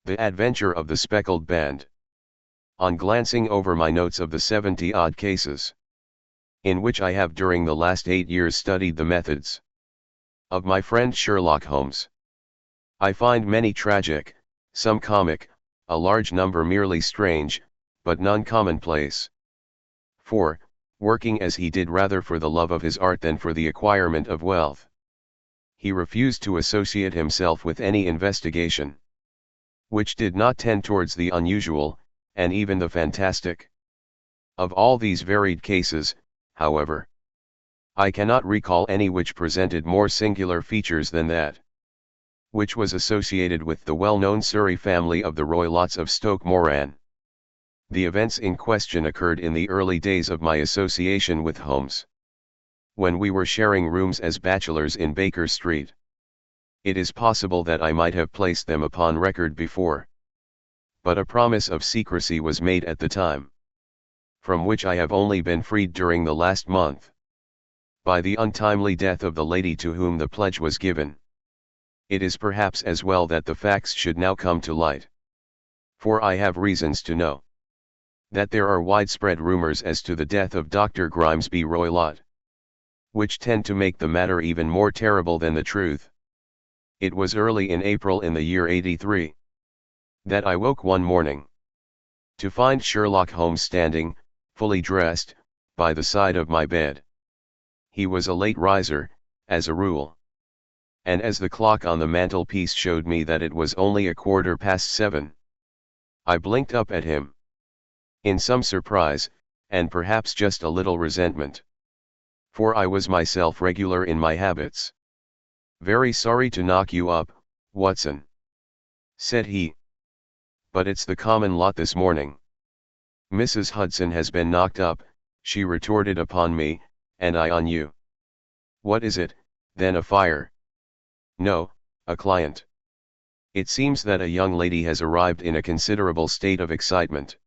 The Adventure of the Speckled Band. On glancing over my notes of the 70-odd cases, in which I have during the last 8 years studied the methods of my friend Sherlock Holmes, I find many tragic, some comic, a large number merely strange, but none commonplace. For, working as he did rather for the love of his art than for the acquirement of wealth, he refused to associate himself with any investigation which did not tend towards the unusual, and even the fantastic. Of all these varied cases, however, I cannot recall any which presented more singular features than that which was associated with the well-known Surrey family of the Roylotts of Stoke Moran. The events in question occurred in the early days of my association with Holmes, when we were sharing rooms as bachelors in Baker Street. It is possible that I might have placed them upon record before, but a promise of secrecy was made at the time, from which I have only been freed during the last month, by the untimely death of the lady to whom the pledge was given. It is perhaps as well that the facts should now come to light, for I have reasons to know that there are widespread rumors as to the death of Dr. Grimesby Roylott, which tend to make the matter even more terrible than the truth. It was early in April in the year 83 that I woke one morning to find Sherlock Holmes standing, fully dressed, by the side of my bed. He was a late riser, as a rule, and as the clock on the mantelpiece showed me that it was only 7:15, I blinked up at him in some surprise, and perhaps just a little resentment, for I was myself regular in my habits. "Very sorry to knock you up, Watson," said he, "but it's the common lot this morning." "Mrs. Hudson has been knocked up," she retorted upon me, "and I on you." "What is it, then, a fire?" "No, a client. It seems that a young lady has arrived in a considerable state of excitement,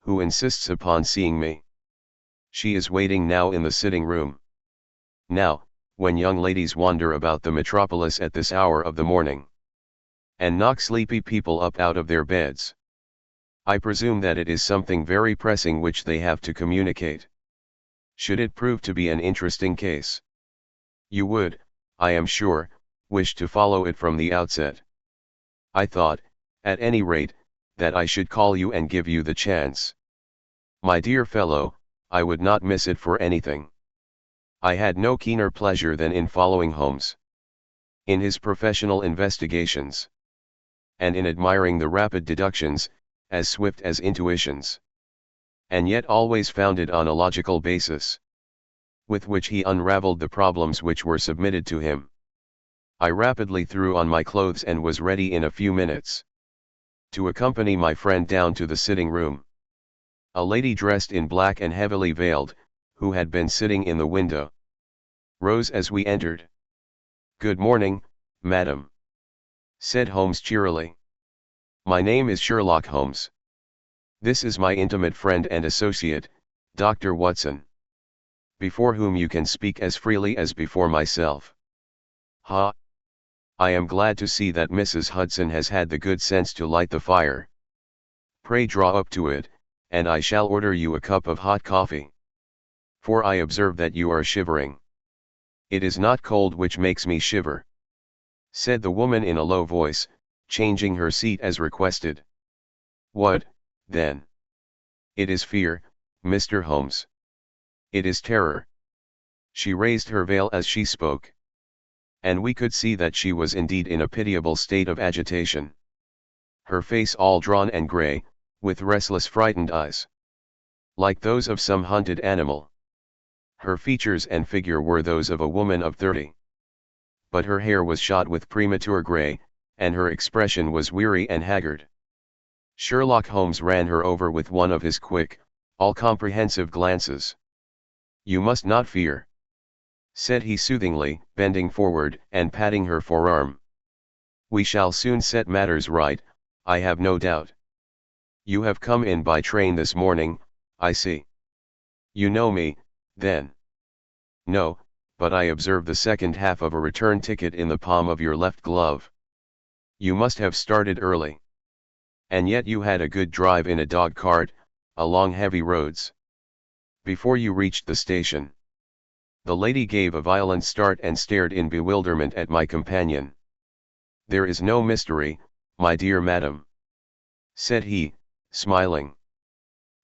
who insists upon seeing me. She is waiting now in the sitting room. Now, when young ladies wander about the metropolis at this hour of the morning, and knock sleepy people up out of their beds, I presume that it is something very pressing which they have to communicate. Should it prove to be an interesting case, you would, I am sure, wish to follow it from the outset. I thought, at any rate, that I should call you and give you the chance. My dear fellow, I would not miss it for anything." I had no keener pleasure than in following Holmes in his professional investigations, and in admiring the rapid deductions, as swift as intuitions, and yet always founded on a logical basis, with which he unraveled the problems which were submitted to him. I rapidly threw on my clothes and was ready in a few minutes to accompany my friend down to the sitting room. A lady dressed in black and heavily veiled, who had been sitting in the window, rose as we entered. "Good morning, madam," said Holmes cheerily. "My name is Sherlock Holmes. This is my intimate friend and associate, Dr. Watson, before whom you can speak as freely as before myself. Ha! I am glad to see that Mrs. Hudson has had the good sense to light the fire. Pray draw up to it, and I shall order you a cup of hot coffee, for I observe that you are shivering." "It is not cold which makes me shiver," said the woman in a low voice, changing her seat as requested. "What, then?" "It is fear, Mr. Holmes. It is terror." She raised her veil as she spoke, and we could see that she was indeed in a pitiable state of agitation. Her face all drawn and grey, with restless frightened eyes, like those of some hunted animal. Her features and figure were those of a woman of 30, but her hair was shot with premature grey, and her expression was weary and haggard. Sherlock Holmes ran her over with one of his quick, all-comprehensive glances. "You must not fear," said he soothingly, bending forward and patting her forearm. "We shall soon set matters right, I have no doubt. You have come in by train this morning, I see. You know me, then?" "No, but I observe the second half of a return ticket in the palm of your left glove. You must have started early." And yet you had a good drive in a dog cart, along heavy roads. Before you reached the station. The lady gave a violent start and stared in bewilderment at my companion. There is no mystery, my dear madam, said he, smiling.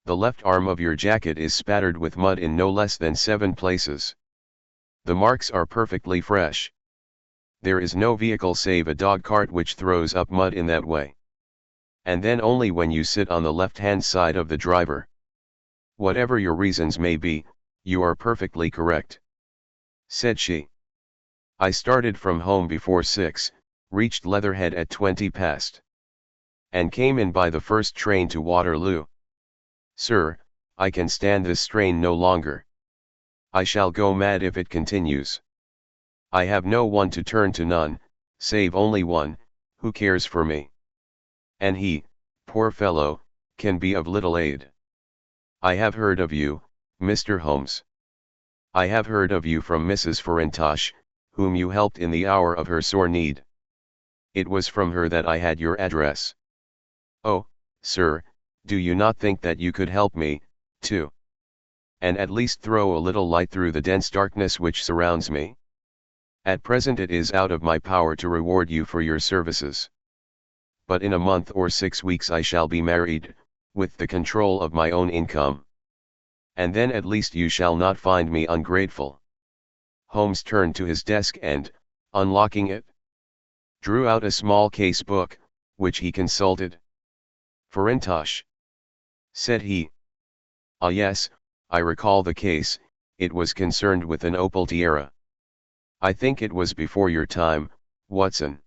The left arm of your jacket is spattered with mud in no less than 7 places. The marks are perfectly fresh. There is no vehicle save a dog cart which throws up mud in that way. And then only when you sit on the left-hand side of the driver. Whatever your reasons may be, you are perfectly correct, said she. I started from home before 6, reached Leatherhead at 20 past. And came in by the first train to Waterloo. Sir, I can stand this strain no longer. I shall go mad if it continues. I have no one to turn to, none, save only one, who cares for me. And he, poor fellow, can be of little aid. I have heard of you, Mr. Holmes. I have heard of you from Mrs. Farintosh, whom you helped in the hour of her sore need. It was from her that I had your address. Oh, sir, do you not think that you could help me, too? And at least throw a little light through the dense darkness which surrounds me? At present it is out of my power to reward you for your services. But in a month or 6 weeks I shall be married, with the control of my own income. And then at least you shall not find me ungrateful. Holmes turned to his desk and, unlocking it, drew out a small case book, which he consulted. Farintosh, said he. Ah yes, I recall the case, it was concerned with an opal tiara. I think it was before your time, Watson.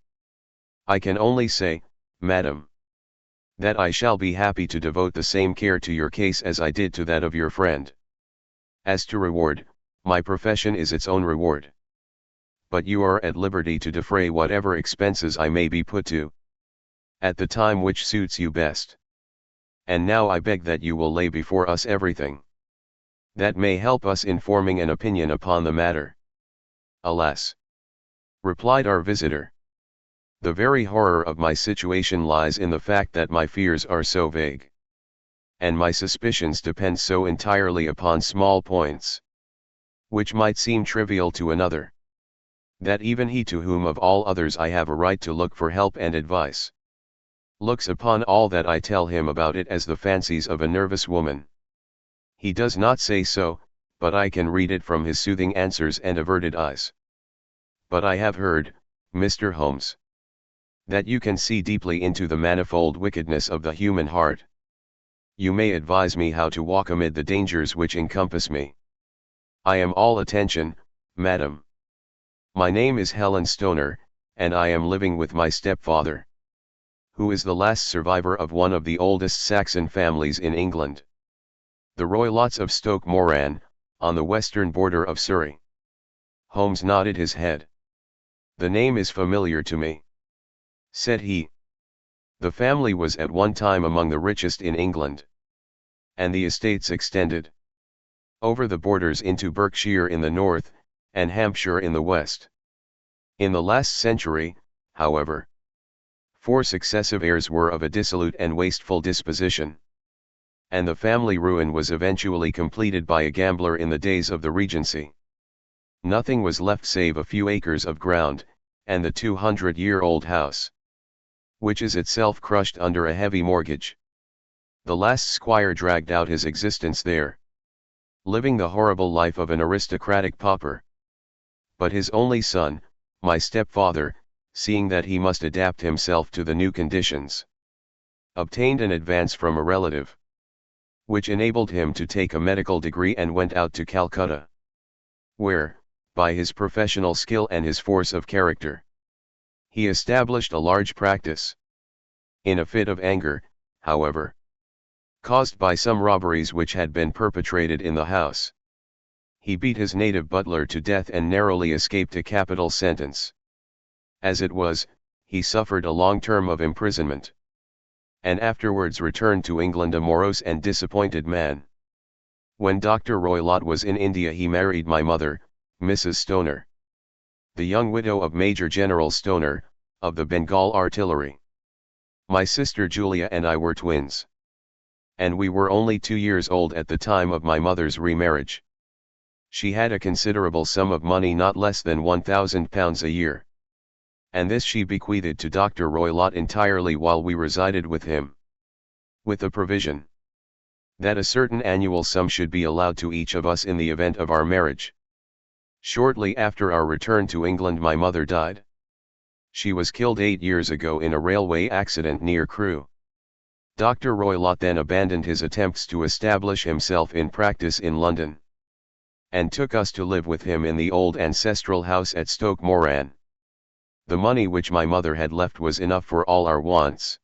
I can only say, madam, that I shall be happy to devote the same care to your case as I did to that of your friend. As to reward, my profession is its own reward. But you are at liberty to defray whatever expenses I may be put to, at the time which suits you best. And now I beg that you will lay before us everything that may help us in forming an opinion upon the matter. Alas, replied our visitor, the very horror of my situation lies in the fact that my fears are so vague, and my suspicions depend so entirely upon small points, which might seem trivial to another, that even he to whom of all others I have a right to look for help and advice, looks upon all that I tell him about it as the fancies of a nervous woman. He does not say so, but I can read it from his soothing answers and averted eyes. But I have heard, Mr. Holmes, that you can see deeply into the manifold wickedness of the human heart. You may advise me how to walk amid the dangers which encompass me. I am all attention, madam. My name is Helen Stoner, and I am living with my stepfather, who is the last survivor of one of the oldest Saxon families in England, the Roylotts of Stoke Moran, on the western border of Surrey. Holmes nodded his head. The name is familiar to me, said he. The family was at one time among the richest in England, and the estates extended over the borders into Berkshire in the north, and Hampshire in the west. In the last century, however, 4 successive heirs were of a dissolute and wasteful disposition, and the family ruin was eventually completed by a gambler in the days of the Regency. Nothing was left save a few acres of ground, and the 200-year-old house, which is itself crushed under a heavy mortgage. The last squire dragged out his existence there, living the horrible life of an aristocratic pauper. But his only son, my stepfather, seeing that he must adapt himself to the new conditions, obtained an advance from a relative, which enabled him to take a medical degree and went out to Calcutta, where, by his professional skill and his force of character, he established a large practice. In a fit of anger, however, caused by some robberies which had been perpetrated in the house, he beat his native butler to death and narrowly escaped a capital sentence. As it was, he suffered a long term of imprisonment, and afterwards returned to England a morose and disappointed man. When Dr. Roylott was in India he married my mother, Mrs. Stoner, the young widow of Major General Stoner, of the Bengal Artillery. My sister Julia and I were twins. And we were only 2 years old at the time of my mother's remarriage. She had a considerable sum of money, not less than £1,000 a year. And this she bequeathed to Dr. Roylott entirely while we resided with him. With the provision that a certain annual sum should be allowed to each of us in the event of our marriage. Shortly after our return to England, my mother died. She was killed 8 years ago in a railway accident near Crewe. Dr. Roylott then abandoned his attempts to establish himself in practice in London, and took us to live with him in the old ancestral house at Stoke Moran. The money which my mother had left was enough for all our wants,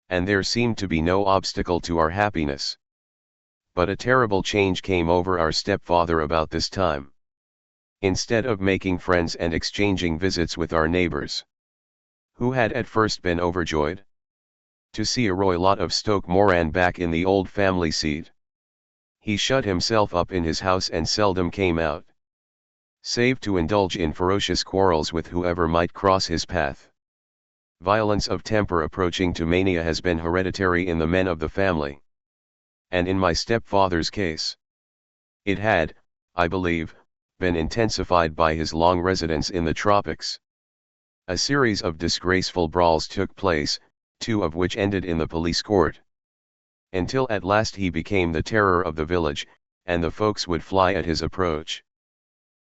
and there seemed to be no obstacle to our happiness. But a terrible change came over our stepfather about this time. Instead of making friends and exchanging visits with our neighbours, who had at first been overjoyed to see a Roylott of Stoke Moran back in the old family seat, he shut himself up in his house and seldom came out, save to indulge in ferocious quarrels with whoever might cross his path. Violence of temper approaching to mania has been hereditary in the men of the family. And in my stepfather's case, it had, I believe, been intensified by his long residence in the tropics. A series of disgraceful brawls took place, 2 of which ended in the police court, until at last he became the terror of the village, and the folks would fly at his approach.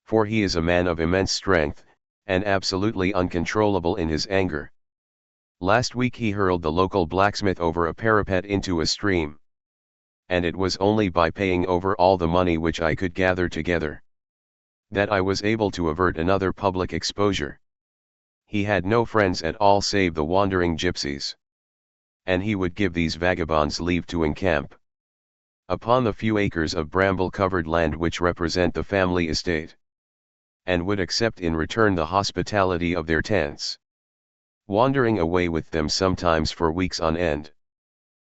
For he is a man of immense strength, and absolutely uncontrollable in his anger. Last week he hurled the local blacksmith over a parapet into a stream. And it was only by paying over all the money which I could gather together that I was able to avert another public exposure. He had no friends at all save the wandering gypsies, and he would give these vagabonds leave to encamp upon the few acres of bramble-covered land which represent the family estate, and would accept in return the hospitality of their tents, wandering away with them sometimes for weeks on end.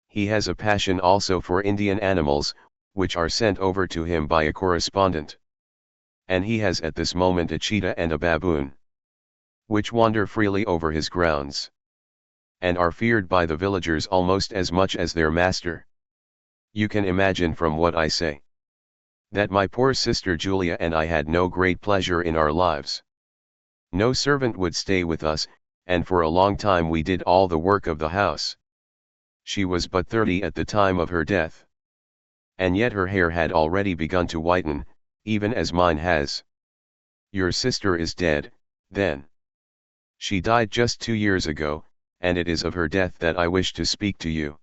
He has a passion also for Indian animals, which are sent over to him by a correspondent. And he has at this moment a cheetah and a baboon, which wander freely over his grounds, and are feared by the villagers almost as much as their master. You can imagine from what I say, that my poor sister Julia and I had no great pleasure in our lives. No servant would stay with us, and for a long time we did all the work of the house. She was but 30 at the time of her death, and yet her hair had already begun to whiten, even as mine has. Your sister is dead, then. She died just 2 years ago, and it is of her death that I wish to speak to you.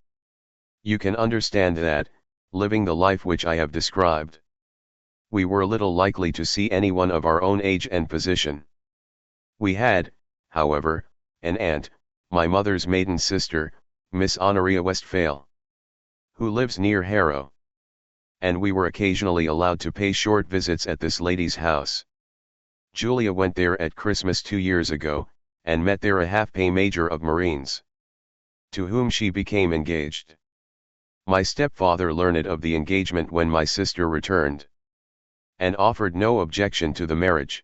You can understand that, living the life which I have described, we were little likely to see anyone of our own age and position. We had, however, an aunt, my mother's maiden sister, Miss Honoria Westphale, who lives near Harrow, and we were occasionally allowed to pay short visits at this lady's house. Julia went there at Christmas 2 years ago, and met there a half-pay major of Marines, to whom she became engaged. My stepfather learned of the engagement when my sister returned, and offered no objection to the marriage.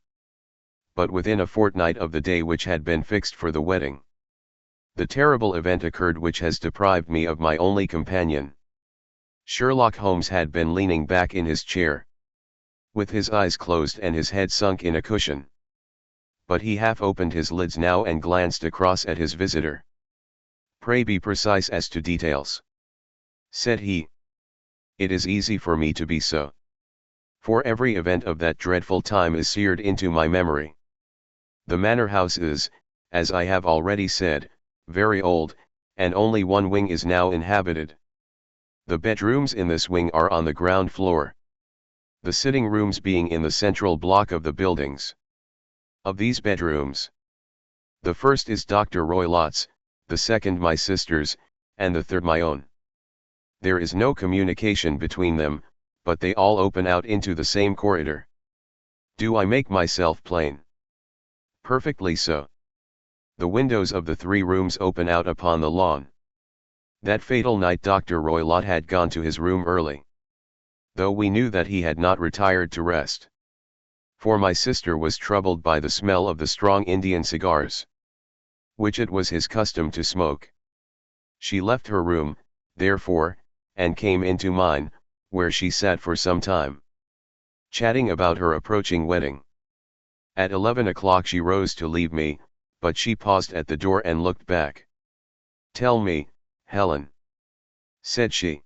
But within a fortnight of the day which had been fixed for the wedding, the terrible event occurred which has deprived me of my only companion. Sherlock Holmes had been leaning back in his chair, with his eyes closed and his head sunk in a cushion. But he half opened his lids now and glanced across at his visitor. "Pray be precise as to details," said he. "It is easy for me to be so, for every event of that dreadful time is seared into my memory. The manor house is, as I have already said, very old, and only one wing is now inhabited. The bedrooms in this wing are on the ground floor, the sitting rooms being in the central block of the buildings. Of these bedrooms, the first is Dr. Roylott's, the second my sister's, and the third my own. There is no communication between them, but they all open out into the same corridor. Do I make myself plain?" "Perfectly so. The windows of the 3 rooms open out upon the lawn." That fatal night Dr. Roylott had gone to his room early, though we knew that he had not retired to rest, for my sister was troubled by the smell of the strong Indian cigars, which it was his custom to smoke. She left her room, therefore, and came into mine, where she sat for some time, chatting about her approaching wedding. At 11 o'clock she rose to leave me, but she paused at the door and looked back. "Tell me, Helen," said she.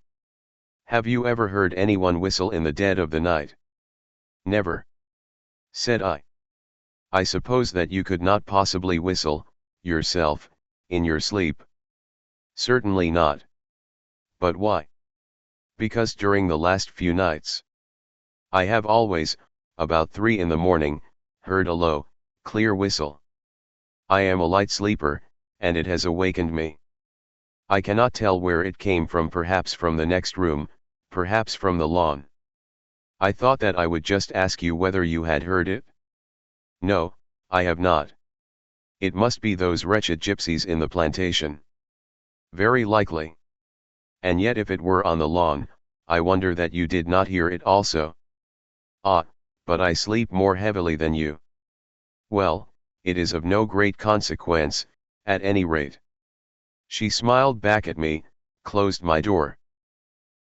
"Have you ever heard anyone whistle in the dead of the night?" "Never," said I. "I suppose that you could not possibly whistle, yourself, in your sleep?" "Certainly not." "But why?" "Because during the last few nights, I have always, about 3 in the morning, heard a low, clear whistle. I am a light sleeper, and it has awakened me. I cannot tell where it came from, perhaps from the next room, perhaps from the lawn. I thought that I would just ask you whether you had heard it." "No, I have not. It must be those wretched gypsies in the plantation." "Very likely. And yet if it were on the lawn, I wonder that you did not hear it also." "Ah, but I sleep more heavily than you." "Well, it is of no great consequence, at any rate." She smiled back at me, closed my door.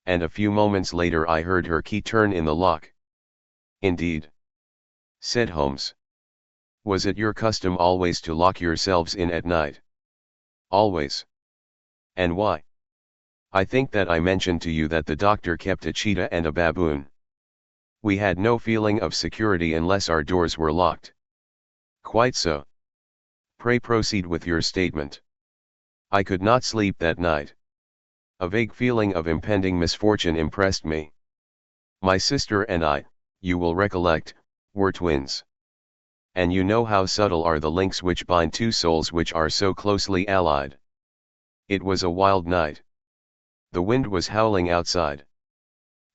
And a few moments later I heard her key turn in the lock. "Indeed," said Holmes. "Was it your custom always to lock yourselves in at night?" "Always." "And why?" "I think that I mentioned to you that the doctor kept a cheetah and a baboon. We had no feeling of security unless our doors were locked." "Quite so. Pray proceed with your statement." "I could not sleep that night. A vague feeling of impending misfortune impressed me. My sister and I, you will recollect, were twins. And you know how subtle are the links which bind two souls which are so closely allied. It was a wild night. The wind was howling outside.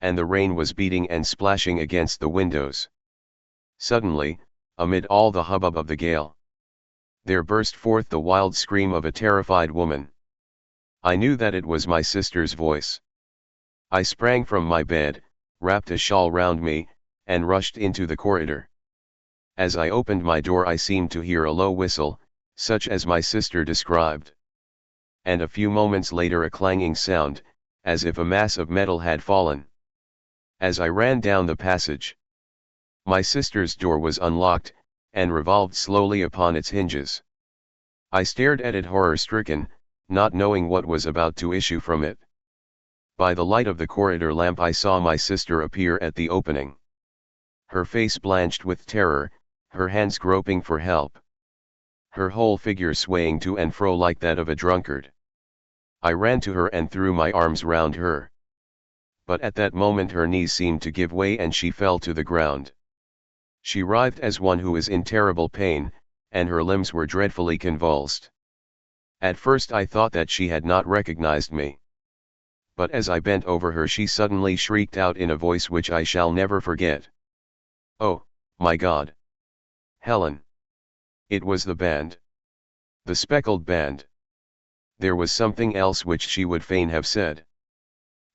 And the rain was beating and splashing against the windows. Suddenly, amid all the hubbub of the gale, there burst forth the wild scream of a terrified woman. I knew that it was my sister's voice. I sprang from my bed, wrapped a shawl round me, and rushed into the corridor. As I opened my door I seemed to hear a low whistle, such as my sister described. And a few moments later a clanging sound, as if a mass of metal had fallen. As I ran down the passage, my sister's door was unlocked, and revolved slowly upon its hinges. I stared at it horror-stricken, not knowing what was about to issue from it. By the light of the corridor lamp I saw my sister appear at the opening. Her face blanched with terror, her hands groping for help. Her whole figure swaying to and fro like that of a drunkard. I ran to her and threw my arms round her. But at that moment her knees seemed to give way and she fell to the ground. She writhed as one who is in terrible pain, and her limbs were dreadfully convulsed. At first I thought that she had not recognized me. But as I bent over her she suddenly shrieked out in a voice which I shall never forget. "Oh, my God! Helen!" It was the band. The speckled band. There was something else which she would fain have said.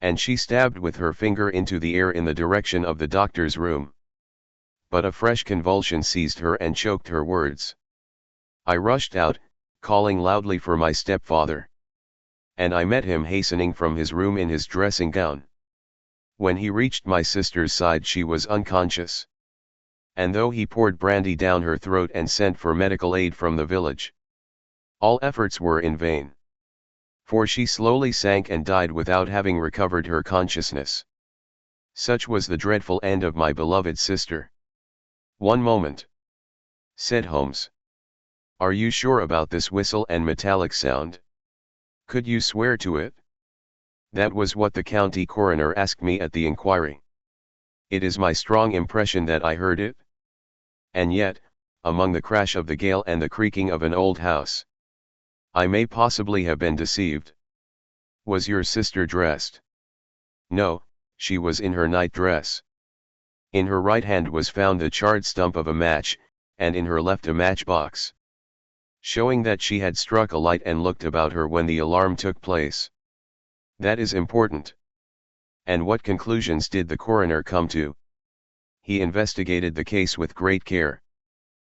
And she stabbed with her finger into the air in the direction of the doctor's room. But a fresh convulsion seized her and choked her words. I rushed out, calling loudly for my stepfather. And I met him hastening from his room in his dressing gown. When he reached my sister's side she was unconscious. And though he poured brandy down her throat and sent for medical aid from the village, all efforts were in vain. For she slowly sank and died without having recovered her consciousness. Such was the dreadful end of my beloved sister. "One moment," said Holmes. "Are you sure about this whistle and metallic sound? Could you swear to it?" "That was what the county coroner asked me at the inquiry. It is my strong impression that I heard it. And yet, among the crash of the gale and the creaking of an old house, I may possibly have been deceived." "Was your sister dressed?" "No, she was in her night dress. In her right hand was found the charred stump of a match, and in her left a matchbox, showing that she had struck a light and looked about her when the alarm took place." "That is important. And what conclusions did the coroner come to?" "He investigated the case with great care.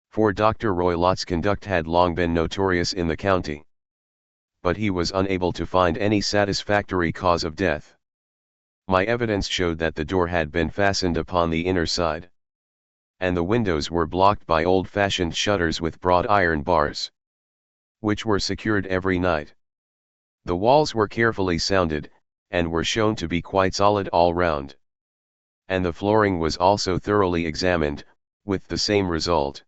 For Dr. Roylott's conduct had long been notorious in the county. but he was unable to find any satisfactory cause of death. My evidence showed that the door had been fastened upon the inner side, and the windows were blocked by old-fashioned shutters with broad iron bars, which were secured every night. The walls were carefully sounded, and were shown to be quite solid all round. And the flooring was also thoroughly examined, with the same result.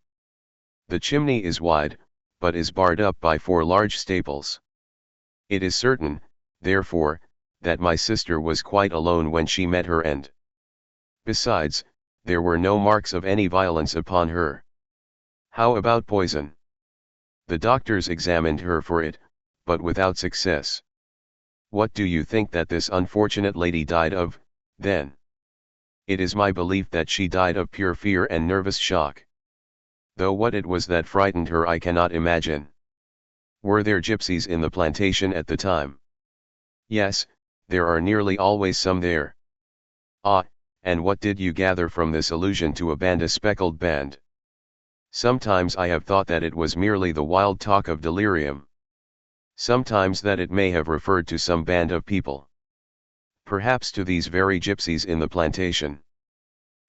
The chimney is wide, but is barred up by 4 large staples. It is certain, therefore, that my sister was quite alone when she met her end. Besides, there were no marks of any violence upon her. How about poison? The doctors examined her for it, but without success. What do you think that this unfortunate lady died of, then? It is my belief that she died of pure fear and nervous shock. Though what it was that frightened her I cannot imagine. Were there gypsies in the plantation at the time? Yes, there are nearly always some there. Ah, and what did you gather from this allusion to a speckled band? Sometimes I have thought that it was merely the wild talk of delirium. Sometimes that it may have referred to some band of people. Perhaps to these very gypsies in the plantation.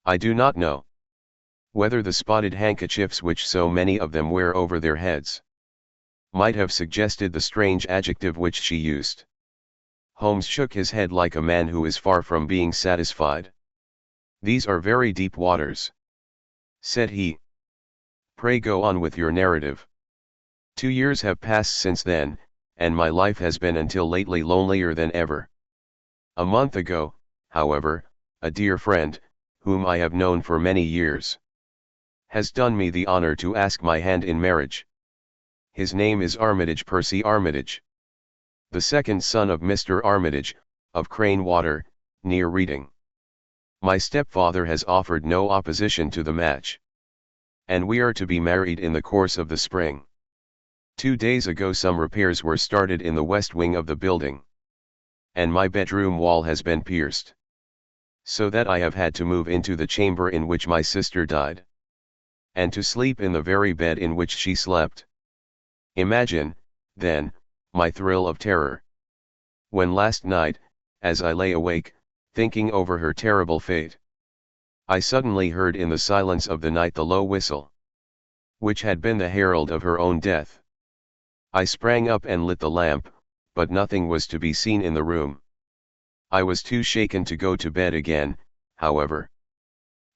I do not know. Whether the spotted handkerchiefs which so many of them wear over their heads might have suggested the strange adjective which she used. Holmes shook his head like a man who is far from being satisfied. These are very deep waters, said he. Pray go on with your narrative. 2 years have passed since then, and my life has been until lately lonelier than ever. A month ago, however, a dear friend, whom I have known for many years, has done me the honor to ask my hand in marriage. His name is Armitage, Percy Armitage, the second son of Mr. Armitage, of Crane Water, near Reading. My stepfather has offered no opposition to the match, and we are to be married in the course of the spring. 2 days ago some repairs were started in the west wing of the building, and my bedroom wall has been pierced, so that I have had to move into the chamber in which my sister died, and to sleep in the very bed in which she slept. Imagine, then, my thrill of terror, when last night, as I lay awake, thinking over her terrible fate, I suddenly heard in the silence of the night the low whistle, which had been the herald of her own death. I sprang up and lit the lamp, but nothing was to be seen in the room. I was too shaken to go to bed again, however.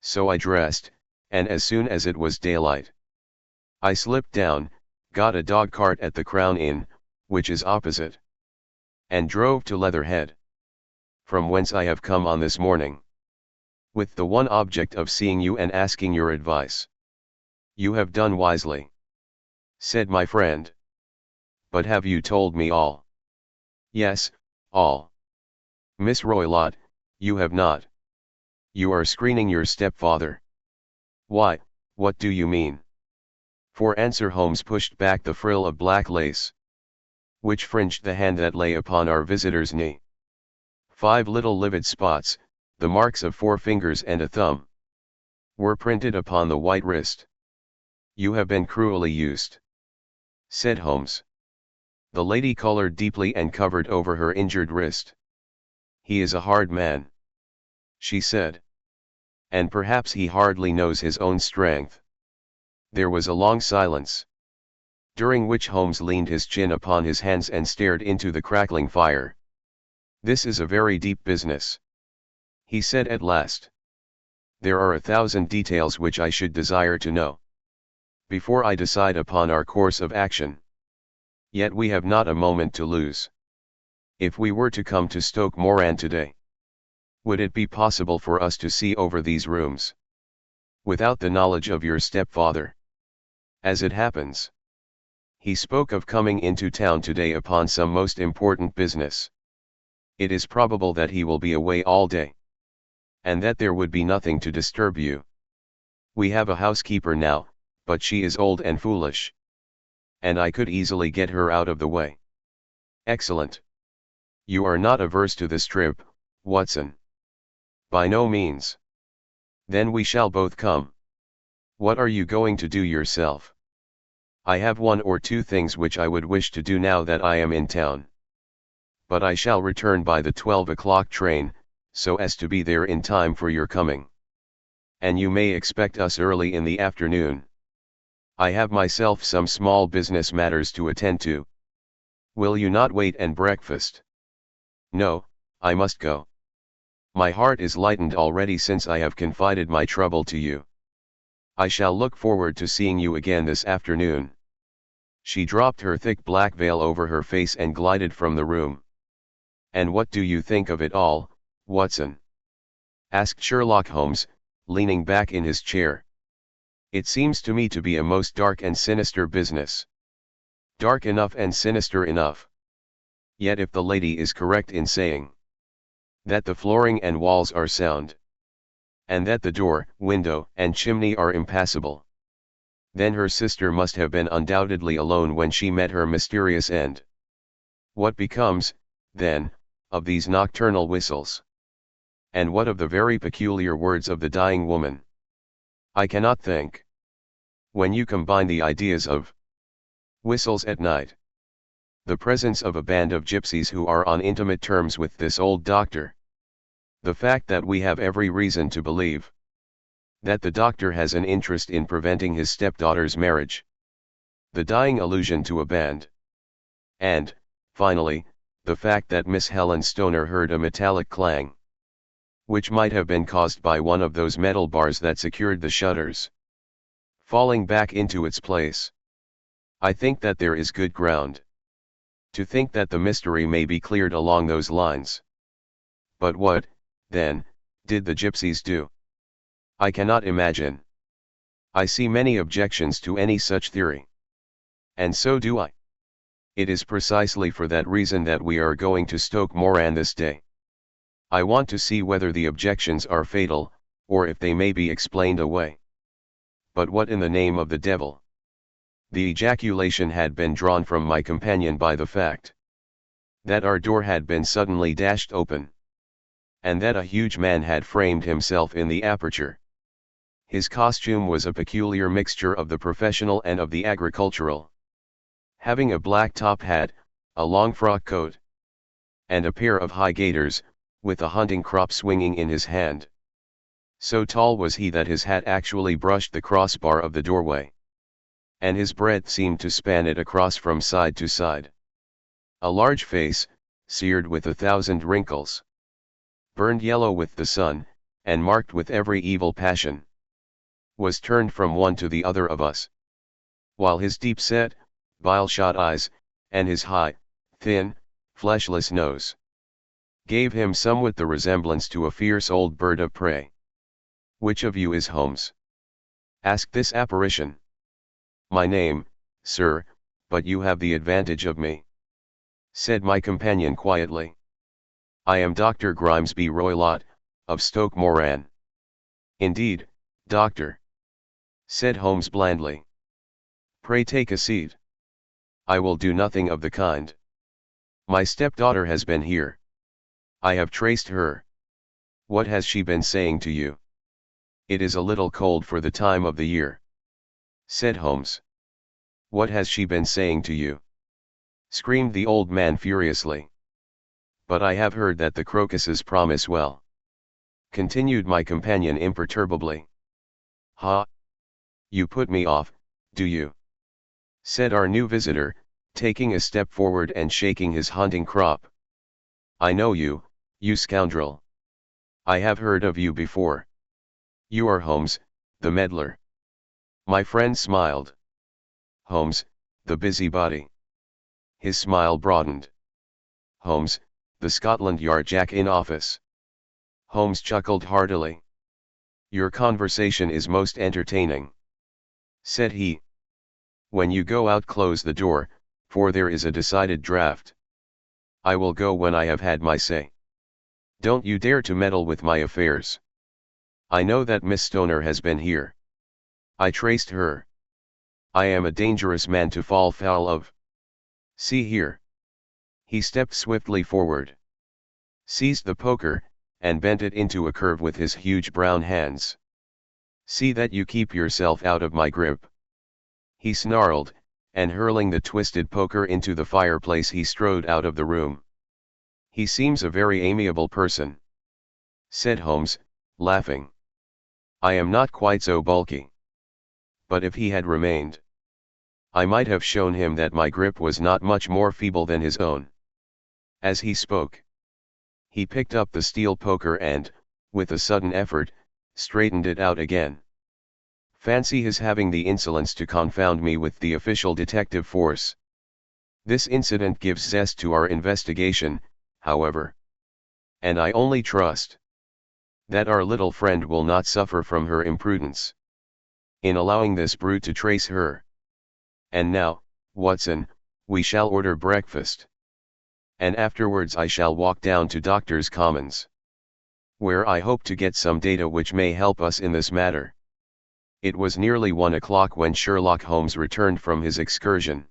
So I dressed, and as soon as it was daylight, I slipped down, got a dog cart at the Crown Inn, which is opposite, and drove to Leatherhead, from whence I have come on this morning, with the one object of seeing you and asking your advice. You have done wisely, said my friend. But have you told me all? Yes, all. Miss Roylott, you have not. You are screening your stepfather. Why, what do you mean? For answer Holmes pushed back the frill of black lace, which fringed the hand that lay upon our visitor's knee. 5 little livid spots, the marks of 4 fingers and a thumb, were printed upon the white wrist. You have been cruelly used, said Holmes. The lady colored deeply and covered over her injured wrist. He is a hard man, she said. And perhaps he hardly knows his own strength. There was a long silence, during which Holmes leaned his chin upon his hands and stared into the crackling fire. This is a very deep business, he said at last. There are 1,000 details which I should desire to know, before I decide upon our course of action. Yet we have not a moment to lose. If we were to come to Stoke Moran today, would it be possible for us to see over these rooms, without the knowledge of your stepfather? As it happens, he spoke of coming into town today upon some most important business. It is probable that he will be away all day, and that there would be nothing to disturb you. We have a housekeeper now, but she is old and foolish, and I could easily get her out of the way. Excellent. You are not averse to this trip, Watson? By no means. Then we shall both come. What are you going to do yourself? I have one or two things which I would wish to do now that I am in town. But I shall return by the 12 o'clock train, so as to be there in time for your coming. And you may expect us early in the afternoon. I have myself some small business matters to attend to. Will you not wait and breakfast? No, I must go. My heart is lightened already since I have confided my trouble to you. I shall look forward to seeing you again this afternoon. She dropped her thick black veil over her face and glided from the room. And what do you think of it all, Watson? Asked Sherlock Holmes, leaning back in his chair. It seems to me to be a most dark and sinister business. Dark enough and sinister enough. Yet if the lady is correct in saying that the flooring and walls are sound, and that the door, window, and chimney are impassable, then her sister must have been undoubtedly alone when she met her mysterious end. What becomes, then, of these nocturnal whistles? And what of the very peculiar words of the dying woman? I cannot think. When you combine the ideas of whistles at night, the presence of a band of gypsies who are on intimate terms with this old doctor, the fact that we have every reason to believe that the doctor has an interest in preventing his stepdaughter's marriage, the dying allusion to a band, and, finally, the fact that Miss Helen Stoner heard a metallic clang, which might have been caused by one of those metal bars that secured the shutters, falling back into its place. I think that there is good ground to think that the mystery may be cleared along those lines. But what, then, did the gypsies do? I cannot imagine. I see many objections to any such theory. And so do I. It is precisely for that reason that we are going to Stoke Moran this day. I want to see whether the objections are fatal, or if they may be explained away. But what in the name of the devil? The ejaculation had been drawn from my companion by the fact that our door had been suddenly dashed open, and that a huge man had framed himself in the aperture. His costume was a peculiar mixture of the professional and of the agricultural, having a black top hat, a long frock coat, and a pair of high gaiters, with a hunting crop swinging in his hand. So tall was he that his hat actually brushed the crossbar of the doorway, and his breadth seemed to span it across from side to side. A large face, seared with 1,000 wrinkles, burned yellow with the sun, and marked with every evil passion, was turned from one to the other of us, while his deep-set, bile-shot eyes, and his high, thin, fleshless nose, gave him somewhat the resemblance to a fierce old bird of prey. "Which of you is Holmes?" asked this apparition. "My name, sir, but you have the advantage of me," said my companion quietly. "I am Dr. Grimesby Roylott, of Stoke Moran." "Indeed, doctor," said Holmes blandly. "Pray take a seat." "I will do nothing of the kind. My stepdaughter has been here. I have traced her." "What has she been saying to you?" "It is a little cold for the time of the year," said Holmes. "What has she been saying to you?" screamed the old man furiously. "But I have heard that the crocuses promise well," continued my companion imperturbably. "Ha! You put me off, do you?" said our new visitor, taking a step forward and shaking his hunting crop. "I know you, you scoundrel. I have heard of you before. You are Holmes, the meddler." My friend smiled. "Holmes, the busybody." His smile broadened. "Holmes, the Scotland Yard Jack in office." Holmes chuckled heartily. "Your conversation is most entertaining," said he. "When you go out close the door, for there is a decided draught. I will go when I have had my say. Don't you dare to meddle with my affairs. I know that Miss Stoner has been here. I traced her. I am a dangerous man to fall foul of. See here." He stepped swiftly forward, seized the poker, and bent it into a curve with his huge brown hands. "See that you keep yourself out of my grip," he snarled, and hurling the twisted poker into the fireplace he strode out of the room. "He seems a very amiable person," said Holmes, laughing. "I am not quite so bulky. But if he had remained, I might have shown him that my grip was not much more feeble than his own." As he spoke, he picked up the steel poker and, with a sudden effort, straightened it out again. "Fancy his having the insolence to confound me with the official detective force. This incident gives zest to our investigation, however. And I only trust that our little friend will not suffer from her imprudence in allowing this brute to trace her. And now, Watson, we shall order breakfast. And afterwards I shall walk down to Doctors' Commons, where I hope to get some data which may help us in this matter." It was nearly 1 o'clock when Sherlock Holmes returned from his excursion.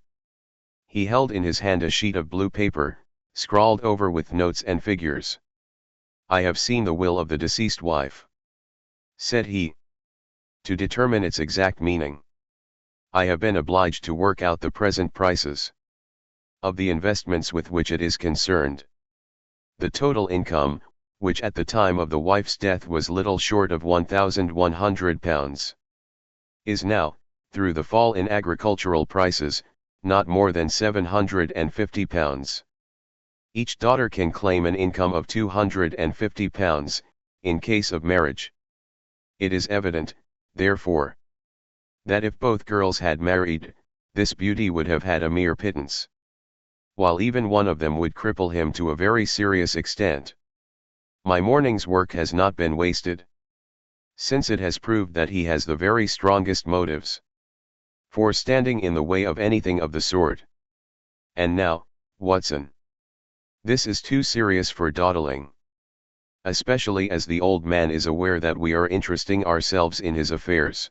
He held in his hand a sheet of blue paper, scrawled over with notes and figures. "I have seen the will of the deceased wife," said he. "To determine its exact meaning, I have been obliged to work out the present prices of the investments with which it is concerned. The total income, which at the time of the wife's death was little short of £1,100, is now, through the fall in agricultural prices, not more than £750. Each daughter can claim an income of £250, in case of marriage. It is evident, therefore, that if both girls had married, this beauty would have had a mere pittance, while even one of them would cripple him to a very serious extent. My morning's work has not been wasted, since it has proved that he has the very strongest motives for standing in the way of anything of the sort. And now, Watson, this is too serious for dawdling, especially as the old man is aware that we are interesting ourselves in his affairs.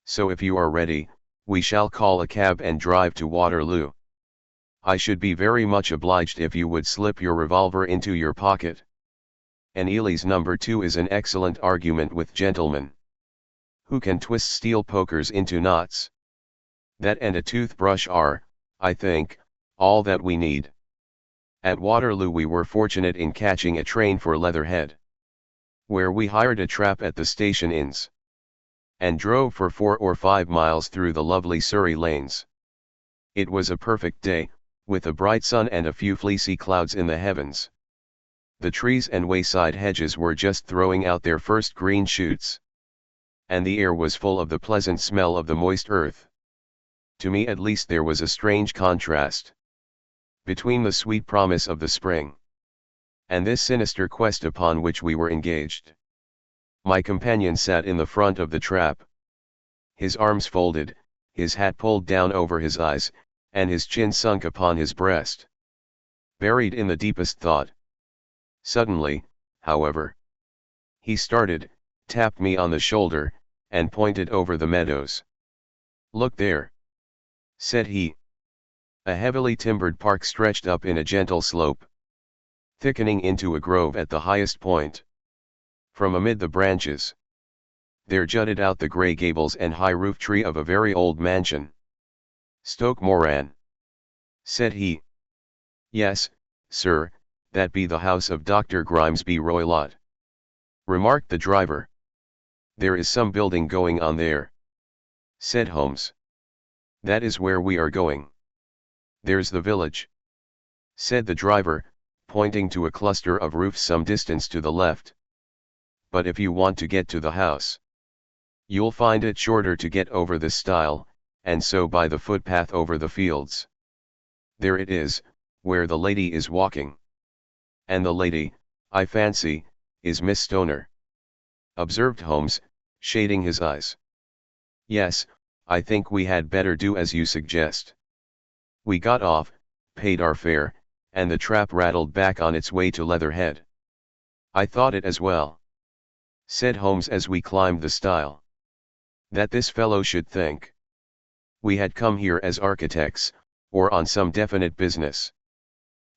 So if you are ready, we shall call a cab and drive to Waterloo. I should be very much obliged if you would slip your revolver into your pocket. An Ely's number 2 is an excellent argument with gentlemen who can twist steel pokers into knots. That and a toothbrush are, I think, all that we need." At Waterloo we were fortunate in catching a train for Leatherhead, where we hired a trap at the station inns, and drove for 4 or 5 miles through the lovely Surrey lanes. It was a perfect day, with a bright sun and a few fleecy clouds in the heavens. The trees and wayside hedges were just throwing out their first green shoots, and the air was full of the pleasant smell of the moist earth. To me at least there was a strange contrast between the sweet promise of the spring and this sinister quest upon which we were engaged. My companion sat in the front of the trap, his arms folded, his hat pulled down over his eyes, and his chin sunk upon his breast, buried in the deepest thought. Suddenly, however, he started, tapped me on the shoulder, and pointed over the meadows. "Look there," said he. A heavily timbered park stretched up in a gentle slope, thickening into a grove at the highest point. From amid the branches, there jutted out the grey gables and high roof tree of a very old mansion. "Stoke Moran," said he. "Yes, sir, that be the house of Dr. Grimesby Roylott," remarked the driver. "There is some building going on there," said Holmes. "That is where we are going." "There's the village," said the driver, pointing to a cluster of roofs some distance to the left. "But if you want to get to the house, you'll find it shorter to get over the stile, and so by the footpath over the fields. There it is, where the lady is walking. And the lady, I fancy, is Miss Stoner," observed Holmes, shading his eyes. "Yes, I think we had better do as you suggest." We got off, paid our fare, and the trap rattled back on its way to Leatherhead. "I thought it as well," said Holmes as we climbed the stile, "that this fellow should think we had come here as architects, or on some definite business.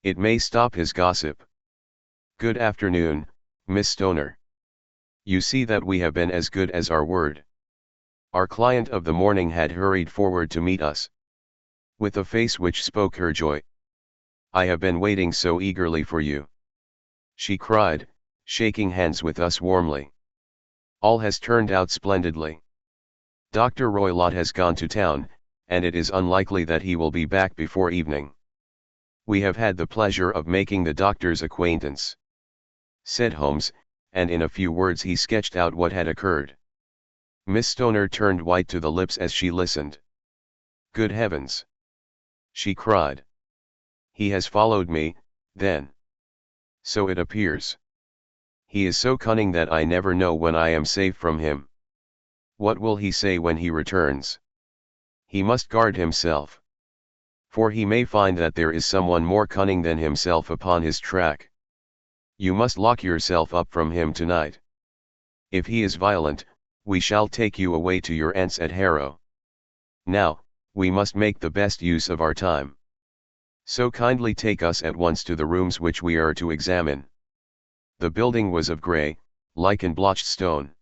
It may stop his gossip. Good afternoon, Miss Stoner. You see that we have been as good as our word." Our client of the morning had hurried forward to meet us. with a face which spoke her joy. "I have been waiting so eagerly for you," she cried, shaking hands with us warmly. "All has turned out splendidly. Dr. Roylott has gone to town, and it is unlikely that he will be back before evening. We have had the pleasure of making the doctor's acquaintance," said Holmes, and in a few words he sketched out what had occurred. Miss Stoner turned white to the lips as she listened. "Good heavens!" she cried. "He has followed me, then. So it appears. He is so cunning that I never know when I am safe from him. What will he say when he returns? He must guard himself. For he may find that there is someone more cunning than himself upon his track. You must lock yourself up from him tonight. If he is violent, we shall take you away to your aunt's at Harrow. Now, we must make the best use of our time. So kindly take us at once to the rooms which we are to examine." The building was of grey, lichen-blotched stone,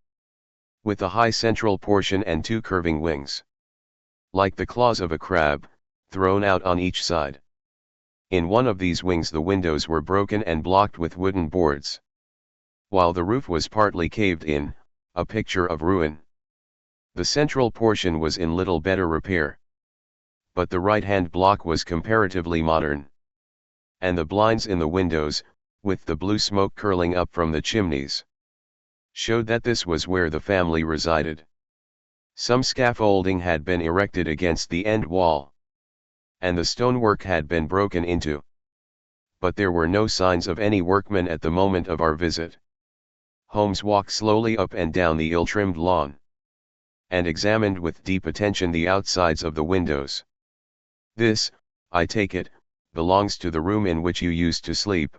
with a high central portion and two curving wings, like the claws of a crab, thrown out on each side. In one of these wings the windows were broken and blocked with wooden boards, while the roof was partly caved in, a picture of ruin. The central portion was in little better repair, but the right-hand block was comparatively modern, and the blinds in the windows, with the blue smoke curling up from the chimneys, showed that this was where the family resided. Some scaffolding had been erected against the end wall, and the stonework had been broken into. But there were no signs of any workmen at the moment of our visit. Holmes walked slowly up and down the ill-trimmed lawn, and examined with deep attention the outsides of the windows. "This, I take it, belongs to the room in which you used to sleep.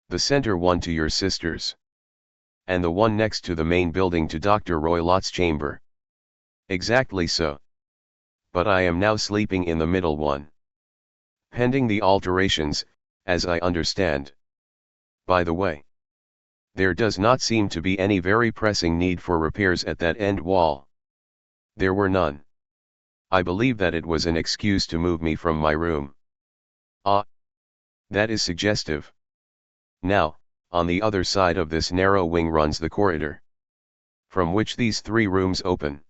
The center one to your sisters, and the one next to the main building to Dr. Roylott's chamber." "Exactly so. But I am now sleeping in the middle one. Pending the alterations, as I understand. By the way, there does not seem to be any very pressing need for repairs at that end wall." "There were none. I believe that it was an excuse to move me from my room." "Ah! That is suggestive. Now, on the other side of this narrow wing runs the corridor, from which these three rooms open.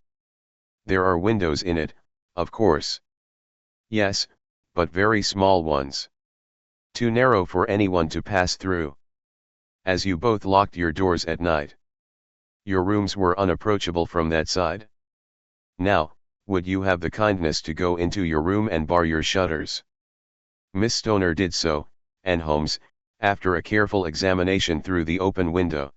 There are windows in it, of course." "Yes, but very small ones. Too narrow for anyone to pass through. As you both locked your doors at night, your rooms were unapproachable from that side. Now, would you have the kindness to go into your room and bar your shutters?" Miss Stoner did so, and Holmes, after a careful examination through the open window,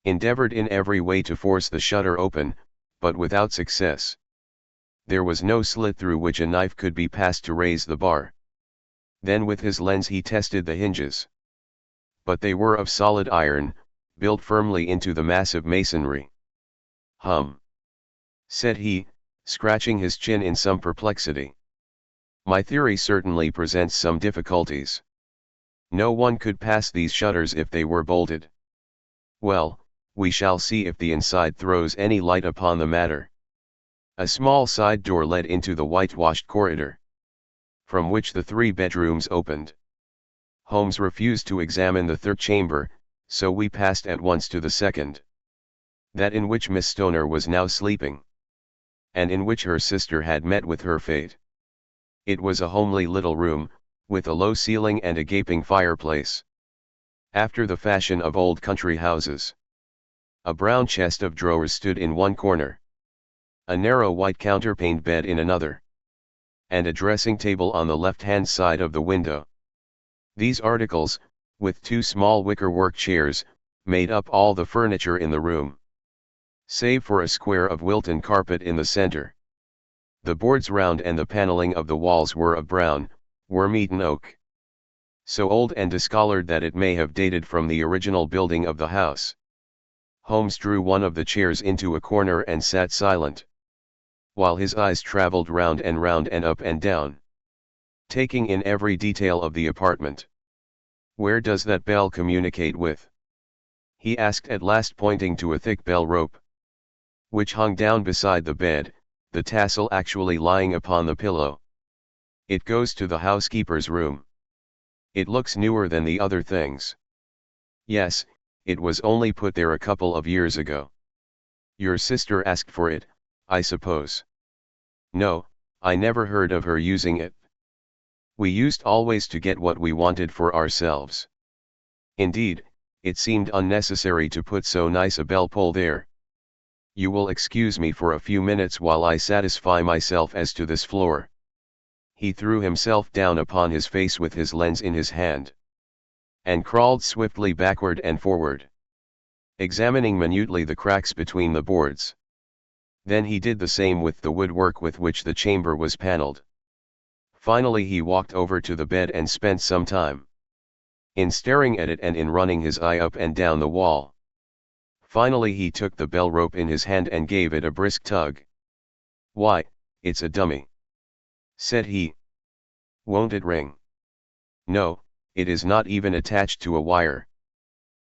endeavored in every way to force the shutter open, but without success. There was no slit through which a knife could be passed to raise the bar. Then with his lens he tested the hinges. But they were of solid iron, built firmly into the massive masonry. "Hum," said he, scratching his chin in some perplexity. "My theory certainly presents some difficulties. No one could pass these shutters if they were bolted. Well, we shall see if the inside throws any light upon the matter." A small side door led into the whitewashed corridor, from which the three bedrooms opened. Holmes refused to examine the third chamber, so we passed at once to the second, that in which Miss Stoner was now sleeping, and in which her sister had met with her fate. It was a homely little room, with a low ceiling and a gaping fireplace, after the fashion of old country houses. A brown chest of drawers stood in one corner, a narrow white counterpaned bed in another, and a dressing table on the left-hand side of the window. These articles, with two small wickerwork chairs, made up all the furniture in the room, save for a square of Wilton carpet in the center. The boards round and the paneling of the walls were of brown, worm-eaten oak, so old and discolored that it may have dated from the original building of the house. Holmes drew one of the chairs into a corner and sat silent, while his eyes traveled round and up and down, taking in every detail of the apartment. "Where does that bell communicate with?" he asked at last, pointing to a thick bell rope, which hung down beside the bed, the tassel actually lying upon the pillow. It goes to the housekeeper's room. It looks newer than the other things. Yes, it was only put there a couple of years ago. Your sister asked for it, I suppose. No, I never heard of her using it. We used always to get what we wanted for ourselves. Indeed, it seemed unnecessary to put so nice a bell pull there. You will excuse me for a few minutes while I satisfy myself as to this floor. He threw himself down upon his face with his lens in his hand, and crawled swiftly backward and forward, examining minutely the cracks between the boards. Then he did the same with the woodwork with which the chamber was paneled. Finally he walked over to the bed and spent some time in staring at it and in running his eye up and down the wall. Finally he took the bell rope in his hand and gave it a brisk tug. "Why, it's a dummy," said he. "Won't it ring?" "No, it is not even attached to a wire.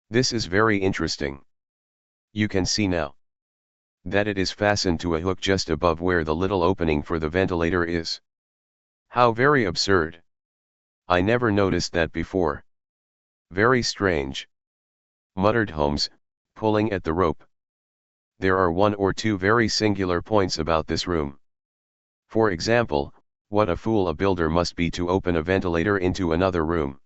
This is very interesting. You can see now that it is fastened to a hook just above where the little opening for the ventilator is. How very absurd. I never noticed that before. Very strange," muttered Holmes, pulling at the rope. "There are one or two very singular points about this room. For example, what a fool a builder must be to open a ventilator into another room,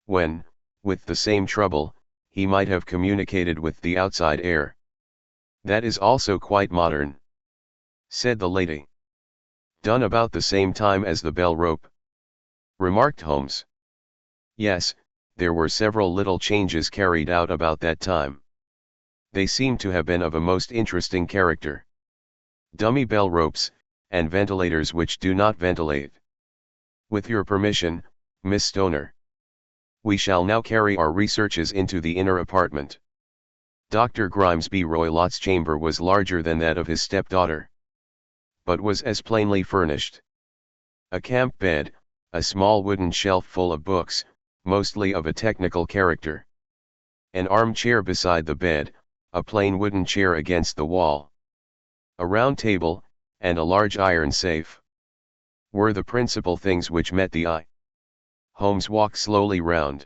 when, with the same trouble, he might have communicated with the outside air." "That is also quite modern," said the lady. "Done about the same time as the bell rope," remarked Holmes. "Yes, there were several little changes carried out about that time. They seem to have been of a most interesting character. Dummy bell ropes, and ventilators which do not ventilate. With your permission, Miss Stoner, we shall now carry our researches into the inner apartment." Dr. Grimesby Roylott's chamber was larger than that of his stepdaughter, but was as plainly furnished. A camp bed, a small wooden shelf full of books, mostly of a technical character. An armchair beside the bed, a plain wooden chair against the wall. A round table, and a large iron safe, were the principal things which met the eye. Holmes walked slowly round,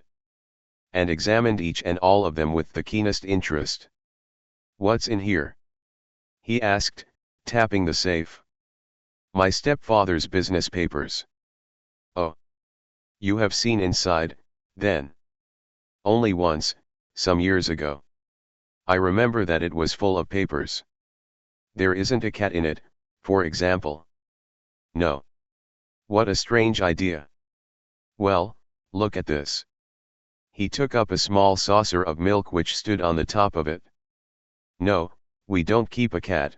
and examined each and all of them with the keenest interest. "What's in here?" he asked, tapping the safe. "My stepfather's business papers." "Oh. You have seen inside, then?" "Only once, some years ago. I remember that it was full of papers." "There isn't a cat in it, for example?" "No." "What a strange idea. Well, look at this." He took up a small saucer of milk which stood on the top of it. "No, we don't keep a cat.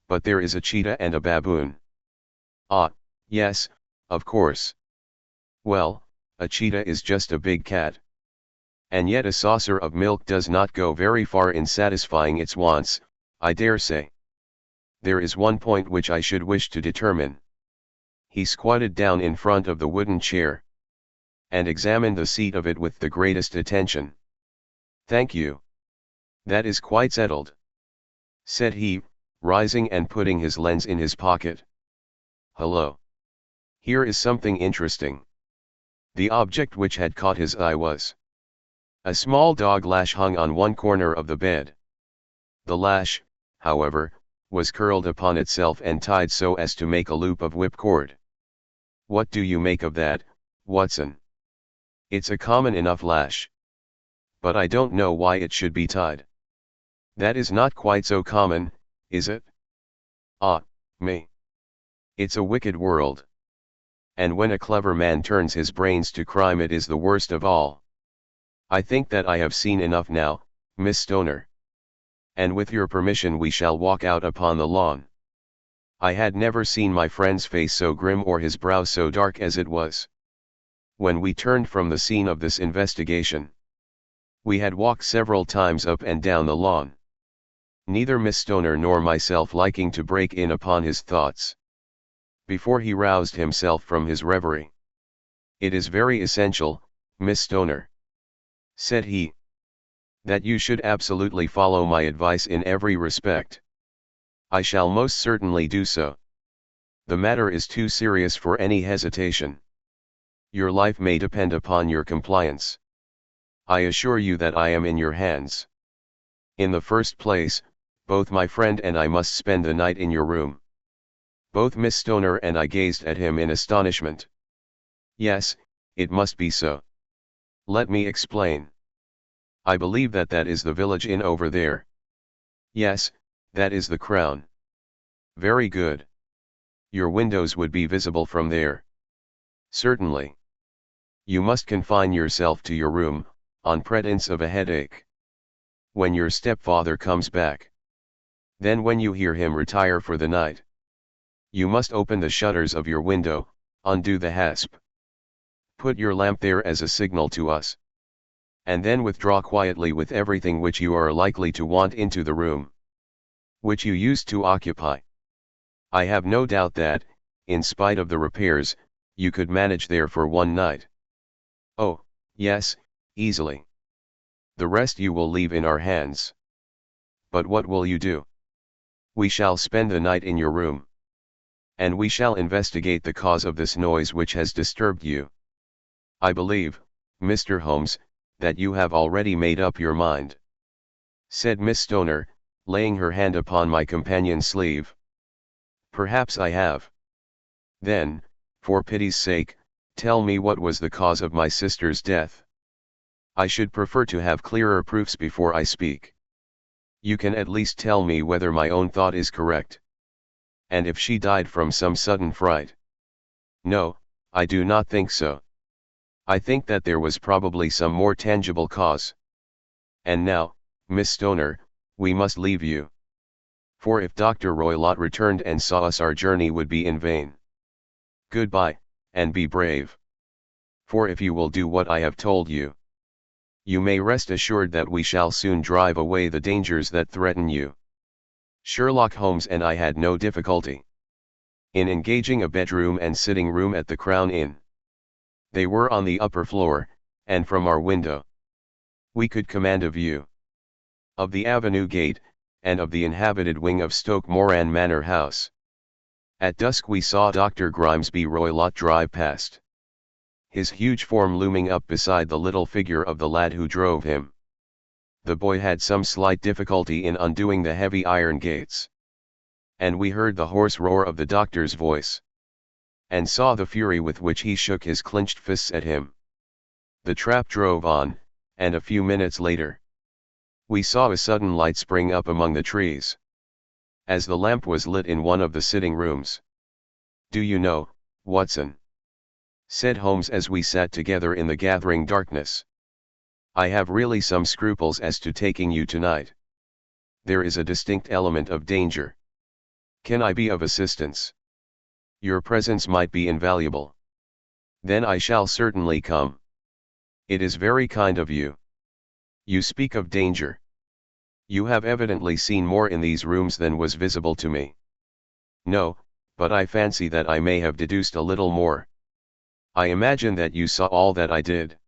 But there is a cheetah and a baboon." "Ah, yes, of course. Well, a cheetah is just a big cat. And yet a saucer of milk does not go very far in satisfying its wants, I dare say. There is one point which I should wish to determine." He squatted down in front of the wooden chair, and examined the seat of it with the greatest attention. "Thank you. That is quite settled," said he, rising and putting his lens in his pocket. "Hullo! Here is something interesting." The object which had caught his eye was a small dog lash hung on one corner of the bed. The lash, however, was curled upon itself and tied so as to make a loop of whipcord. "What do you make of that, Watson?" "It's a common enough lash. But I don't know why it should be tied." "That is not quite so common, is it?" "Ah, me. It's a wicked world. And when a clever man turns his brains to crime it is the worst of all. I think that I have seen enough now, Miss Stoner. And with your permission we shall walk out upon the lawn." I had never seen my friend's face so grim or his brow so dark as it was. When we turned from the scene of this investigation, we had walked several times up and down the lawn, neither Miss Stoner nor myself liking to break in upon his thoughts, before he roused himself from his reverie. "It is very essential, Miss Stoner," said he, "that you should absolutely follow my advice in every respect." "I shall most certainly do so." The matter is too serious for any hesitation. Your life may depend upon your compliance. I assure you that I am in your hands. In the first place, both my friend and I must spend the night in your room." Both Miss Stoner and I gazed at him in astonishment. "Yes, it must be so. Let me explain. I believe that is the village inn over there." "Yes, that is the Crown." "Very good. Your windows would be visible from there." "Certainly. You must confine yourself to your room, on pretence of a headache. When your stepfather comes back. Then when you hear him retire for the night. You must open the shutters of your window, undo the hasp. Put your lamp there as a signal to us. And then withdraw quietly with everything which you are likely to want into the room which you used to occupy. I have no doubt that, in spite of the repairs, you could manage there for one night." "Oh, yes, easily. The rest you will leave in our hands." "But what will you do?" "We shall spend the night in your room. And we shall investigate the cause of this noise which has disturbed you. I believe, Mr. Holmes, that you have already made up your mind," said Miss Stoner, laying her hand upon my companion's sleeve. "Perhaps I have." "Then, for pity's sake, tell me what was the cause of my sister's death." "I should prefer to have clearer proofs before I speak. You can at least tell me whether my own thought is correct. And if she died from some sudden fright." "No, I do not think so. I think that there was probably some more tangible cause. And now, Miss Stoner, we must leave you. For if Dr. Roylott returned and saw us, our journey would be in vain. Goodbye, and be brave. For if you will do what I have told you, you may rest assured that we shall soon drive away the dangers that threaten you." Sherlock Holmes and I had no difficulty in engaging a bedroom and sitting room at the Crown Inn. They were on the upper floor, and from our window we could command a view of the Avenue Gate, and of the inhabited wing of Stoke Moran Manor House. At dusk we saw Dr. Grimesby Roylott drive past, his huge form looming up beside the little figure of the lad who drove him. The boy had some slight difficulty in undoing the heavy iron gates. And we heard the hoarse roar of the doctor's voice, and saw the fury with which he shook his clenched fists at him. The trap drove on, and a few minutes later, we saw a sudden light spring up among the trees, as the lamp was lit in one of the sitting rooms. "Do you know, Watson," said Holmes as we sat together in the gathering darkness, "I have really some scruples as to taking you tonight. There is a distinct element of danger. Can I be of assistance? Your presence might be invaluable." "Then I shall certainly come. It is very kind of you. You speak of danger. You have evidently seen more in these rooms than was visible to me." "No, but I fancy that I may have deduced a little more." "I imagine that you saw all that I did."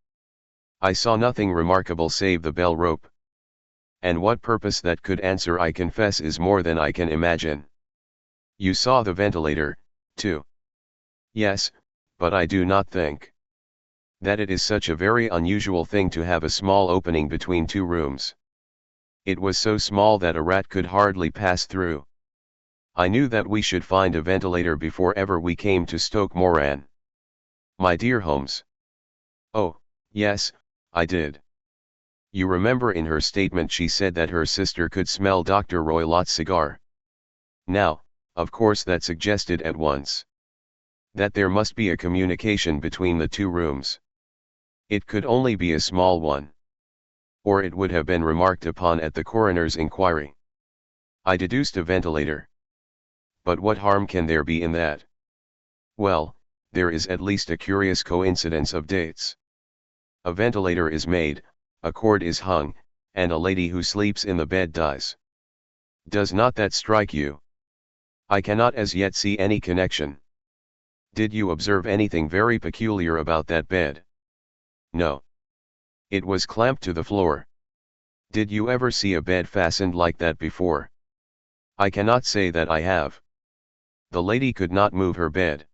"I saw nothing remarkable save the bell rope. And what purpose that could answer I confess is more than I can imagine." "You saw the ventilator, too." "Yes, but I do not think that it is such a very unusual thing to have a small opening between two rooms. It was so small that a rat could hardly pass through. I knew that we should find a ventilator before ever we came to Stoke Moran." "My dear Holmes." "Oh, yes, I did. You remember in her statement she said that her sister could smell Dr. Roylott's cigar. Now, of course that suggested at once that there must be a communication between the two rooms. It could only be a small one, or it would have been remarked upon at the coroner's inquiry. I deduced a ventilator. But what harm can there be in that? Well, there is at least a curious coincidence of dates. A ventilator is made, a cord is hung, and a lady who sleeps in the bed dies. Does not that strike you?" "I cannot as yet see any connection." "Did you observe anything very peculiar about that bed?" "No. It was clamped to the floor." "Did you ever see a bed fastened like that before?" "I cannot say that I have." The lady could not move her bed.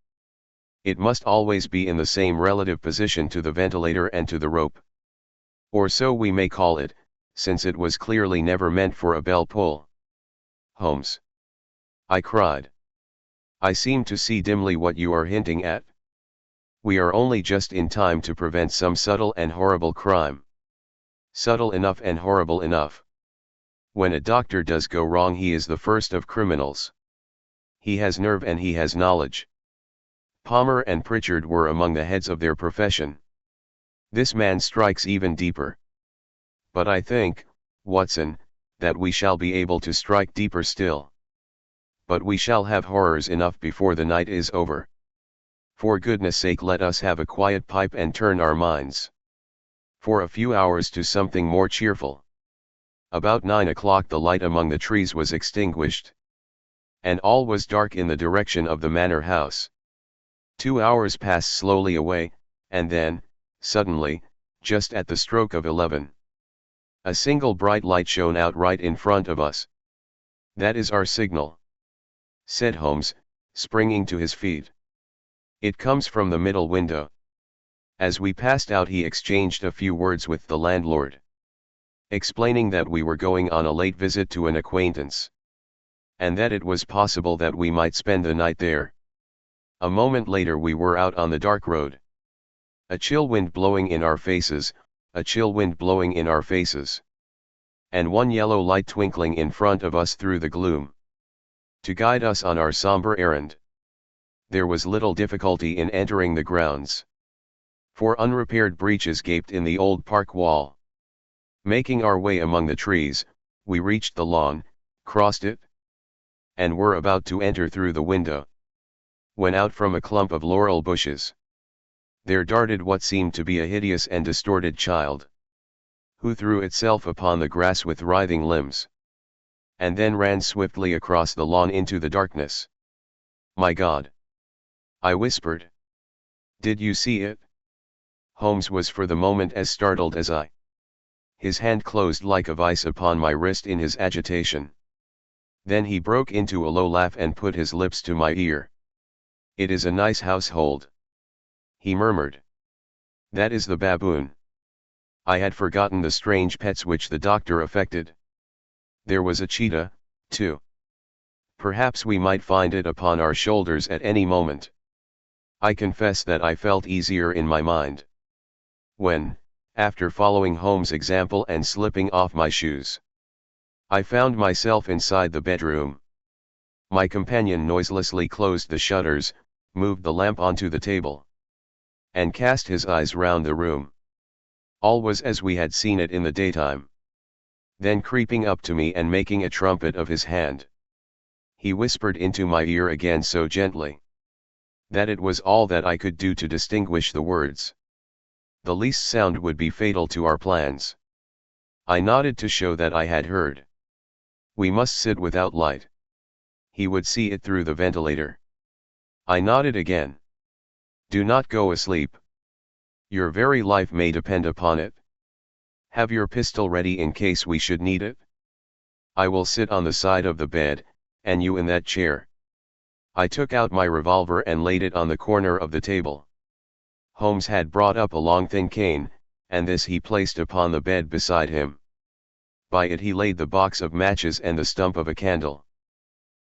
It must always be in the same relative position to the ventilator and to the rope. Or so we may call it, since it was clearly never meant for a bell pull. Holmes, I cried. I seem to see dimly what you are hinting at. We are only just in time to prevent some subtle and horrible crime. Subtle enough and horrible enough. When a doctor does go wrong, he is the first of criminals. He has nerve and he has knowledge. Palmer and Pritchard were among the heads of their profession. This man strikes even deeper. But I think, Watson, that we shall be able to strike deeper still. But we shall have horrors enough before the night is over. For goodness sake, let us have a quiet pipe and turn our minds for a few hours to something more cheerful. About 9 o'clock the light among the trees was extinguished, and all was dark in the direction of the manor house. 2 hours passed slowly away, and then, suddenly, just at the stroke of 11, a single bright light shone out right in front of us. "That is our signal," said Holmes, springing to his feet. "It comes from the middle window." As we passed out he exchanged a few words with the landlord, explaining that we were going on a late visit to an acquaintance, and that it was possible that we might spend the night there. A moment later we were out on the dark road. A chill wind blowing in our faces, a chill wind blowing in our faces. And one yellow light twinkling in front of us through the gloom, to guide us on our somber errand. There was little difficulty in entering the grounds, for unrepaired breaches gaped in the old park wall. Making our way among the trees, we reached the lawn, crossed it, and were about to enter through the window, when out from a clump of laurel bushes there darted what seemed to be a hideous and distorted child, who threw itself upon the grass with writhing limbs, and then ran swiftly across the lawn into the darkness. "My God!" I whispered. "Did you see it?" Holmes was for the moment as startled as I. His hand closed like a vice upon my wrist in his agitation. Then he broke into a low laugh and put his lips to my ear. "It is a nice household," he murmured. "That is the baboon." I had forgotten the strange pets which the doctor affected. There was a cheetah, too. Perhaps we might find it upon our shoulders at any moment. I confess that I felt easier in my mind when, after following Holmes' example and slipping off my shoes, I found myself inside the bedroom. My companion noiselessly closed the shutters, moved the lamp onto the table, and cast his eyes round the room. All was as we had seen it in the daytime. Then creeping up to me and making a trumpet of his hand, he whispered into my ear again so gently that it was all that I could do to distinguish the words. The least sound would be fatal to our plans. I nodded to show that I had heard. "We must sit without light. He would see it through the ventilator." I nodded again. "Do not go asleep. Your very life may depend upon it. Have your pistol ready in case we should need it. I will sit on the side of the bed, and you in that chair." I took out my revolver and laid it on the corner of the table. Holmes had brought up a long thin cane, and this he placed upon the bed beside him. By it he laid the box of matches and the stump of a candle.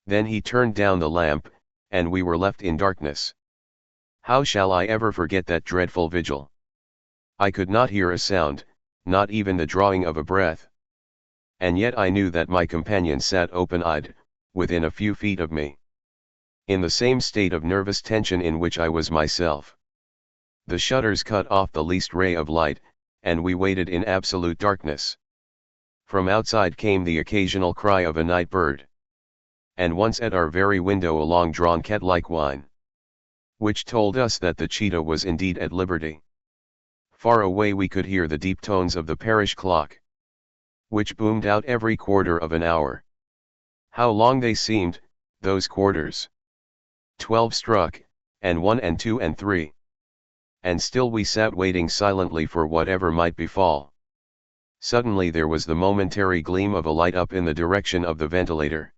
Then he turned down the lamp, and we were left in darkness. How shall I ever forget that dreadful vigil? I could not hear a sound, not even the drawing of a breath. And yet I knew that my companion sat open-eyed, within a few feet of me, in the same state of nervous tension in which I was myself. The shutters cut off the least ray of light, and we waited in absolute darkness. From outside came the occasional cry of a night bird, and once at our very window a long-drawn cat-like whine, which told us that the cheetah was indeed at liberty. Far away we could hear the deep tones of the parish clock, which boomed out every quarter of an hour. How long they seemed, those quarters! 12 struck, and 1 and 2 and 3. And still we sat waiting silently for whatever might befall. Suddenly there was the momentary gleam of a light up in the direction of the ventilator,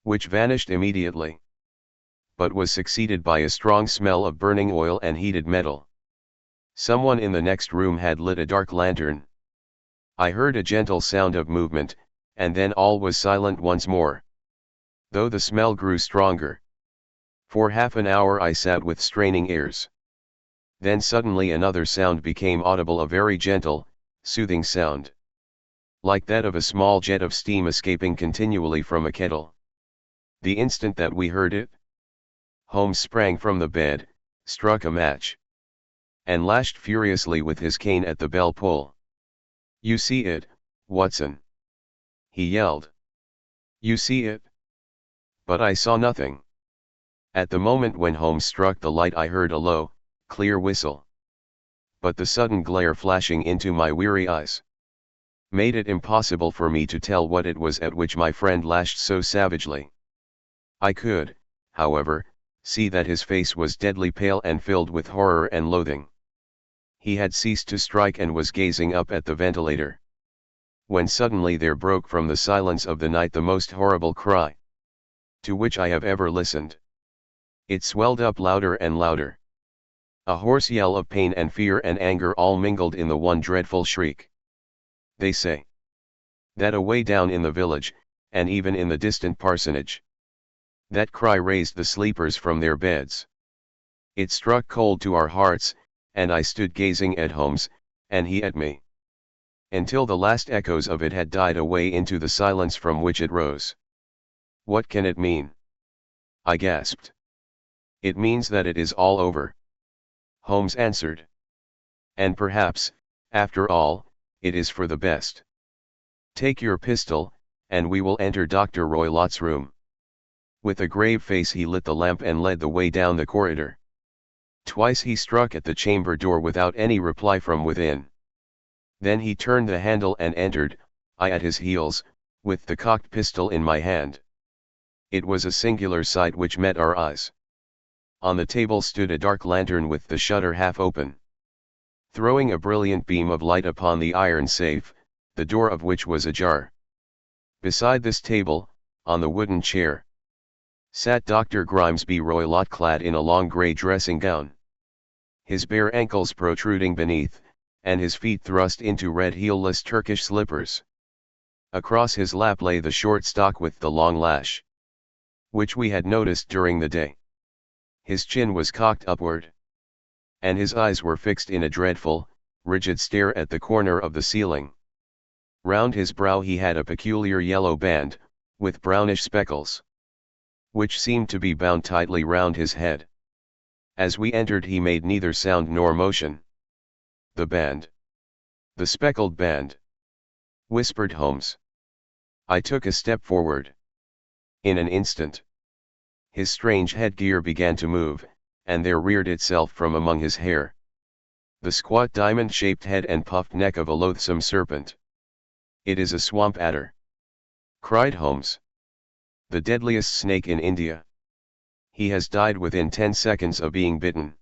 which vanished immediately. but was succeeded by a strong smell of burning oil and heated metal. Someone in the next room had lit a dark lantern. I heard a gentle sound of movement, and then all was silent once more, though the smell grew stronger. For half an hour I sat with straining ears. Then suddenly another sound became audible, a very gentle, soothing sound, like that of a small jet of steam escaping continually from a kettle. The instant that we heard it, Holmes sprang from the bed, struck a match, and lashed furiously with his cane at the bell pull. "You see it, Watson?" he yelled. "You see it?" But I saw nothing. At the moment when Holmes struck the light I heard a low, clear whistle. But the sudden glare flashing into my weary eyes made it impossible for me to tell what it was at which my friend lashed so savagely. I could, however, see that his face was deadly pale and filled with horror and loathing. He had ceased to strike and was gazing up at the ventilator, when suddenly there broke from the silence of the night the most horrible cry to which I have ever listened. It swelled up louder and louder. A hoarse yell of pain and fear and anger all mingled in the one dreadful shriek. They say that away down in the village, and even in the distant parsonage, that cry raised the sleepers from their beds. It struck cold to our hearts, and I stood gazing at Holmes, and he at me, until the last echoes of it had died away into the silence from which it rose. "What can it mean?" I gasped. "It means that it is all over," Holmes answered. "And perhaps, after all, it is for the best. Take your pistol, and we will enter Dr. Roylott's room." With a grave face he lit the lamp and led the way down the corridor. Twice he struck at the chamber door without any reply from within. Then he turned the handle and entered, I at his heels, with the cocked pistol in my hand. It was a singular sight which met our eyes. On the table stood a dark lantern with the shutter half open, throwing a brilliant beam of light upon the iron safe, the door of which was ajar. Beside this table, on the wooden chair, sat Dr. Grimesby Roylott, clad in a long grey dressing gown, his bare ankles protruding beneath, and his feet thrust into red heelless Turkish slippers. Across his lap lay the short stock with the long lash, which we had noticed during the day. His chin was cocked upward, and his eyes were fixed in a dreadful, rigid stare at the corner of the ceiling. Round his brow he had a peculiar yellow band, with brownish speckles, which seemed to be bound tightly round his head. As we entered he made neither sound nor motion. "The band. The speckled band," whispered Holmes. I took a step forward. In an instant, his strange headgear began to move, and there reared itself from among his hair the squat diamond-shaped head and puffed neck of a loathsome serpent. "It is a swamp adder," cried Holmes. "The deadliest snake in India. He has died within 10 seconds of being bitten."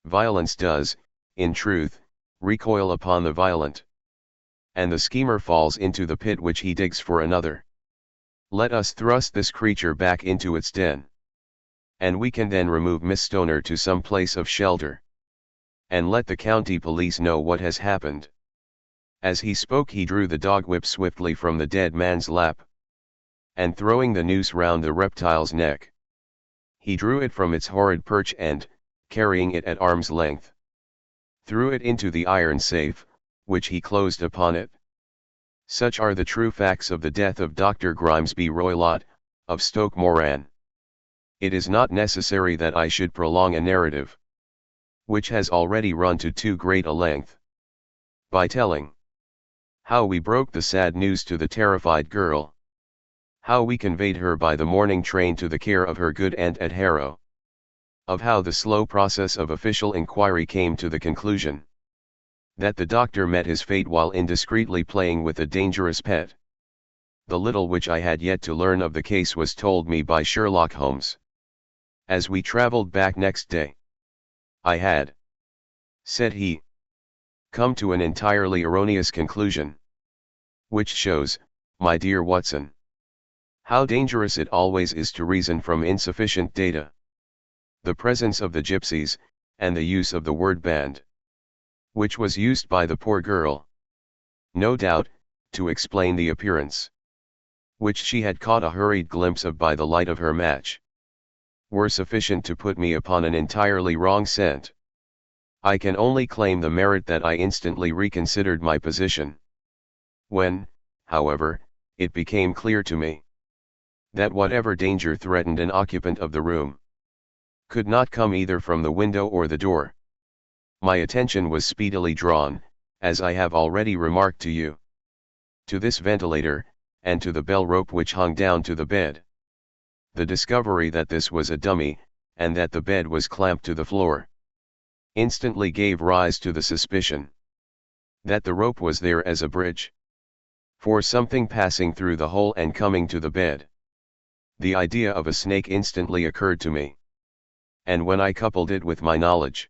Violence does, in truth, recoil upon the violent, and the schemer falls into the pit which he digs for another. Let us thrust this creature back into its den, and we can then remove Miss Stoner to some place of shelter, and let the county police know what has happened. As he spoke he drew the dog whip swiftly from the dead man's lap, and throwing the noose round the reptile's neck, he drew it from its horrid perch and, carrying it at arm's length, threw it into the iron safe, which he closed upon it. Such are the true facts of the death of Dr. Grimesby Roylott, of Stoke Moran. It is not necessary that I should prolong a narrative, which has already run to too great a length, by telling how we broke the sad news to the terrified girl, how we conveyed her by the morning train to the care of her good aunt at Harrow, of how the slow process of official inquiry came to the conclusion that the doctor met his fate while indiscreetly playing with a dangerous pet. The little which I had yet to learn of the case was told me by Sherlock Holmes. As we travelled back next day, "I had," said he, "come to an entirely erroneous conclusion, which shows, my dear Watson, how dangerous it always is to reason from insufficient data. the presence of the gypsies, and the use of the word band, which was used by the poor girl, no doubt, to explain the appearance, which she had caught a hurried glimpse of by the light of her match, were sufficient to put me upon an entirely wrong scent. I can only claim the merit that I instantly reconsidered my position. When, however, it became clear to me that whatever danger threatened an occupant of the room could not come either from the window or the door, my attention was speedily drawn, as I have already remarked to you, to this ventilator, and to the bell rope which hung down to the bed. The discovery that this was a dummy, and that the bed was clamped to the floor, instantly gave rise to the suspicion that the rope was there as a bridge for something passing through the hole and coming to the bed. The idea of a snake instantly occurred to me, and when I coupled it with my knowledge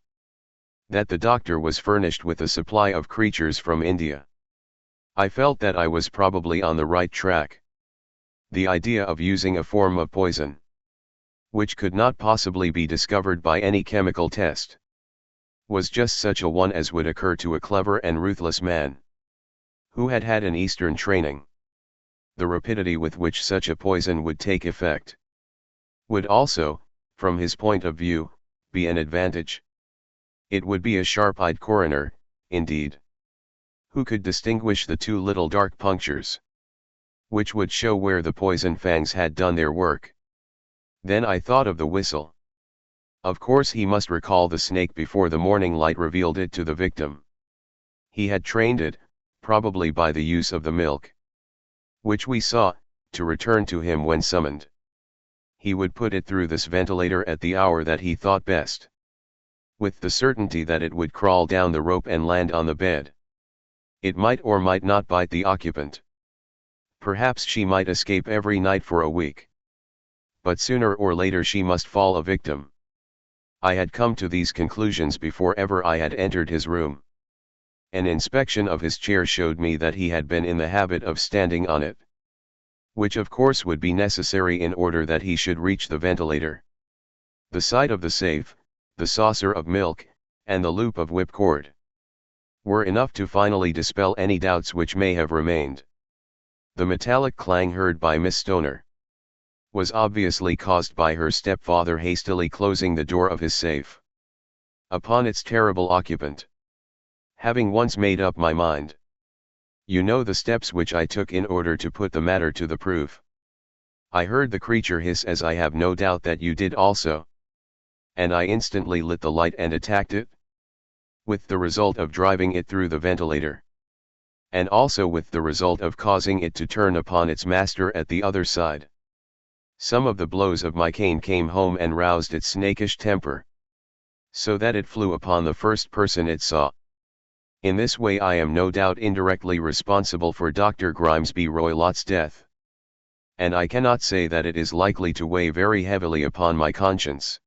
that the doctor was furnished with a supply of creatures from India, I felt that I was probably on the right track. The idea of using a form of poison, which could not possibly be discovered by any chemical test, was just such a one as would occur to a clever and ruthless man, who had had an Eastern training. The rapidity with which such a poison would take effect would also, from his point of view, be an advantage. It would be a sharp-eyed coroner, indeed, who could distinguish the two little dark punctures, which would show where the poison fangs had done their work. Then I thought of the whistle. Of course he must recall the snake before the morning light revealed it to the victim. He had trained it, probably by the use of the milk, which we saw, to return to him when summoned. He would put it through this ventilator at the hour that he thought best, with the certainty that it would crawl down the rope and land on the bed. It might or might not bite the occupant. Perhaps she might escape every night for a week, but sooner or later she must fall a victim. I had come to these conclusions before ever I had entered his room. An inspection of his chair showed me that he had been in the habit of standing on it, which of course would be necessary in order that he should reach the ventilator. The sight of the safe, the saucer of milk, and the loop of whipcord were enough to finally dispel any doubts which may have remained. The metallic clang heard by Miss Stoner was obviously caused by her stepfather hastily closing the door of his safe upon its terrible occupant. Having once made up my mind, you know the steps which I took in order to put the matter to the proof. I heard the creature hiss, as I have no doubt that you did also, and I instantly lit the light and attacked it, with the result of driving it through the ventilator, and also with the result of causing it to turn upon its master at the other side. Some of the blows of my cane came home and roused its snakish temper, so that it flew upon the first person it saw. In this way I am no doubt indirectly responsible for Dr. Grimesby Roylott's death, and I cannot say that it is likely to weigh very heavily upon my conscience.